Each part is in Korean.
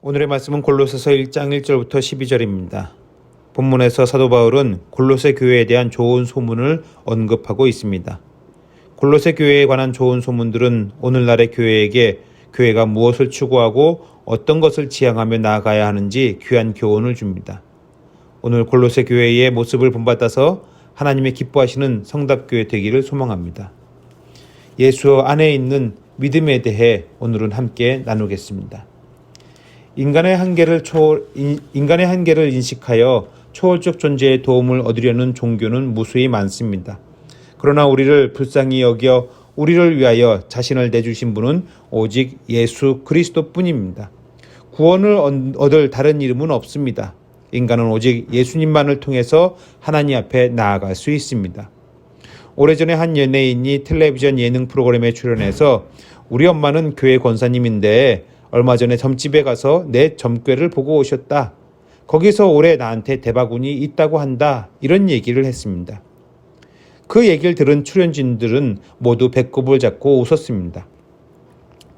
오늘의 말씀은 골로새서 1장 1절부터 12절입니다. 본문에서 사도 바울은 골로새 교회에 대한 좋은 소문을 언급하고 있습니다. 골로새 교회에 관한 좋은 소문들은 오늘날의 교회에게 교회가 무엇을 추구하고 어떤 것을 지향하며 나아가야 하는지 귀한 교훈을 줍니다. 오늘 골로새 교회의 모습을 본받아서 하나님의 기뻐하시는 성답교회 되기를 소망합니다. 예수 안에 있는 믿음에 대해 오늘은 함께 나누겠습니다. 인간의 한계를 인식하여 초월적 존재의 도움을 얻으려는 종교는 무수히 많습니다. 그러나 우리를 불쌍히 여겨 우리를 위하여 자신을 내주신 분은 오직 예수 그리스도뿐입니다. 구원을 얻을 다른 이름은 없습니다. 인간은 오직 예수님만을 통해서 하나님 앞에 나아갈 수 있습니다. 오래전에 한 연예인이 텔레비전 예능 프로그램에 출연해서 우리 엄마는 교회 권사님인데 얼마 전에 점집에 가서 내 점괘를 보고 오셨다. 거기서 올해 나한테 대바구니 있다고 한다. 이런 얘기를 했습니다. 그 얘기를 들은 출연진들은 모두 배꼽을 잡고 웃었습니다.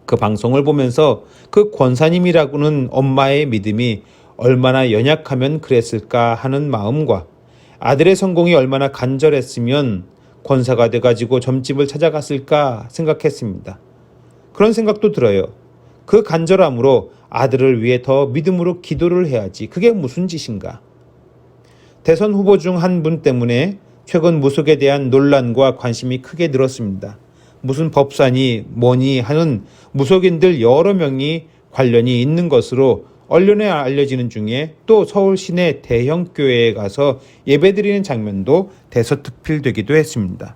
그 방송을 보면서 그 권사님이라고는 엄마의 믿음이 얼마나 연약하면 그랬을까 하는 마음과 아들의 성공이 얼마나 간절했으면 권사가 돼가지고 점집을 찾아갔을까 생각했습니다. 그런 생각도 들어요. 그 간절함으로 아들을 위해 더 믿음으로 기도를 해야지. 그게 무슨 짓인가? 대선 후보 중 한 분 때문에 최근 무속에 대한 논란과 관심이 크게 늘었습니다. 무슨 법사니 뭐니 하는 무속인들 여러 명이 관련이 있는 것으로 언론에 알려지는 중에 또 서울 시내 대형 교회에 가서 예배드리는 장면도 대서특필되기도 했습니다.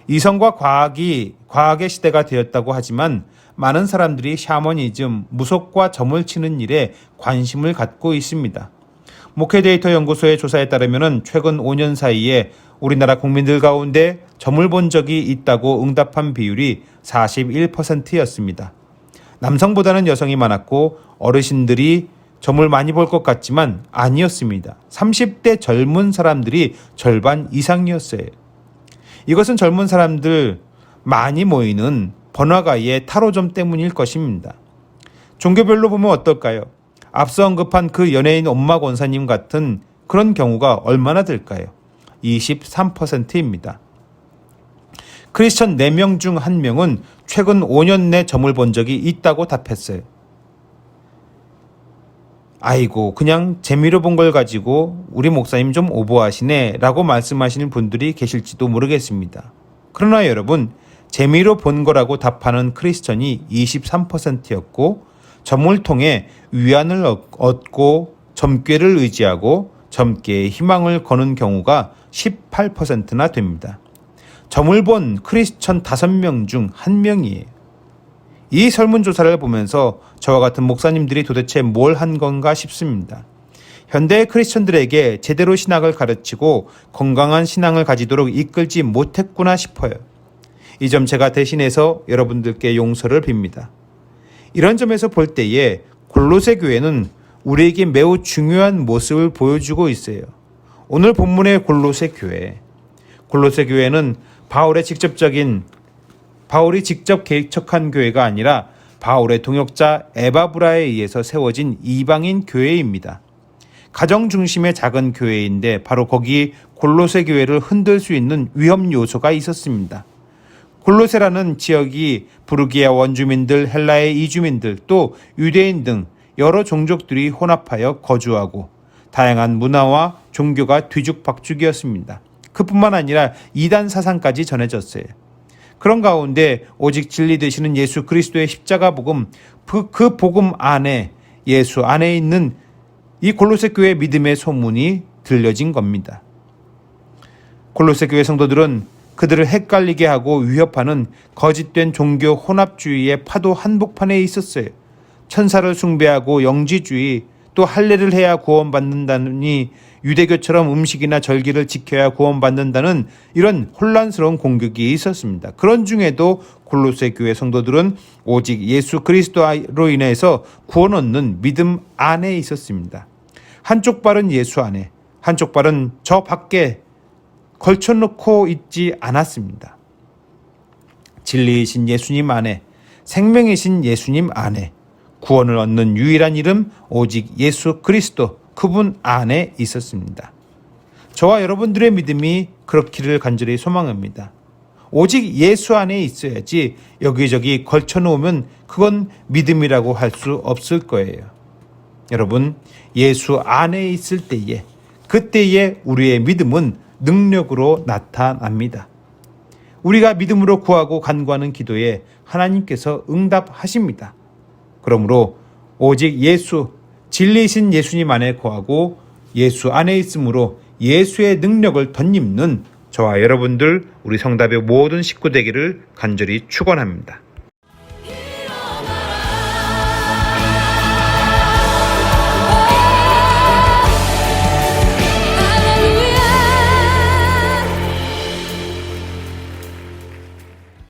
이성과 과학의 시대가 되었다고 하지만 많은 사람들이 샤머니즘, 무속과 점을 치는 일에 관심을 갖고 있습니다. 목회데이터 연구소의 조사에 따르면 최근 5년 사이에 우리나라 국민들 가운데 점을 본 적이 있다고 응답한 비율이 41%였습니다. 남성보다는 여성이 많았고 어르신들이 점을 많이 볼 것 같지만 아니었습니다. 30대 젊은 사람들이 절반 이상이었어요. 이것은 젊은 사람들 많이 모이는 번화가의 타로점 때문일 것입니다. 종교별로 보면 어떨까요? 앞서 언급한 그 연예인 엄마 권사님 같은 그런 경우가 얼마나 될까요? 23%입니다. 크리스천 4명 중 1명은 최근 5년 내 점을 본 적이 있다고 답했어요. 아이고, 그냥 재미로 본 걸 가지고 우리 목사님 좀 오버하시네 라고 말씀하시는 분들이 계실지도 모르겠습니다. 그러나 여러분, 재미로 본 거라고 답하는 크리스천이 23%였고 점을 통해 위안을 얻고 점괘를 의지하고 점괘의 희망을 거는 경우가 18%나 됩니다. 점을 본 크리스천 5명 중 1명이에요. 이 설문조사를 보면서 저와 같은 목사님들이 도대체 뭘 한 건가 싶습니다. 현대의 크리스천들에게 제대로 신학을 가르치고 건강한 신앙을 가지도록 이끌지 못했구나 싶어요. 이 점 제가 대신해서 여러분들께 용서를 빕니다. 이런 점에서 볼 때에 골로새 교회는 우리에게 매우 중요한 모습을 보여주고 있어요. 오늘 본문의 골로새 교회는 바울이 직접 개척한 교회가 아니라 바울의 동역자 에바브라에 의해서 세워진 이방인 교회입니다. 가정 중심의 작은 교회인데 바로 거기 골로새 교회를 흔들 수 있는 위험 요소가 있었습니다. 골로새라는 지역이 부르기아 원주민들, 헬라의 이주민들, 또 유대인 등 여러 종족들이 혼합하여 거주하고 다양한 문화와 종교가 뒤죽박죽이었습니다. 그뿐만 아니라 이단 사상까지 전해졌어요. 그런 가운데 오직 진리 되시는 예수 그리스도의 십자가 복음, 그 복음 안에 예수 안에 있는 이 골로새 교회 믿음의 소문이 들려진 겁니다. 골로새 교회 성도들은 그들을 헷갈리게 하고 위협하는 거짓된 종교 혼합주의의 파도 한복판에 있었어요. 천사를 숭배하고 영지주의, 또 할례를 해야 구원받는다니 유대교처럼 음식이나 절기를 지켜야 구원받는다는 이런 혼란스러운 공격이 있었습니다. 그런 중에도 골로새 교회 성도들은 오직 예수 그리스도로 인해서 구원 얻는 믿음 안에 있었습니다. 한쪽 발은 예수 안에, 한쪽 발은 저 밖에 걸쳐놓고 있지 않았습니다. 진리이신 예수님 안에, 생명이신 예수님 안에, 구원을 얻는 유일한 이름 오직 예수 그리스도 그분 안에 있었습니다. 저와 여러분들의 믿음이 그렇기를 간절히 소망합니다. 오직 예수 안에 있어야지 여기저기 걸쳐놓으면 그건 믿음이라고 할 수 없을 거예요. 여러분, 예수 안에 있을 때에 그때에 우리의 믿음은 능력으로 나타납니다. 우리가 믿음으로 구하고 간구하는 기도에 하나님께서 응답하십니다. 그러므로 오직 예수, 진리이신 예수님 안에 거하고 예수 안에 있으므로 예수의 능력을 덧입는 저와 여러분들 우리 성답의 모든 식구 되기를 간절히 축원합니다.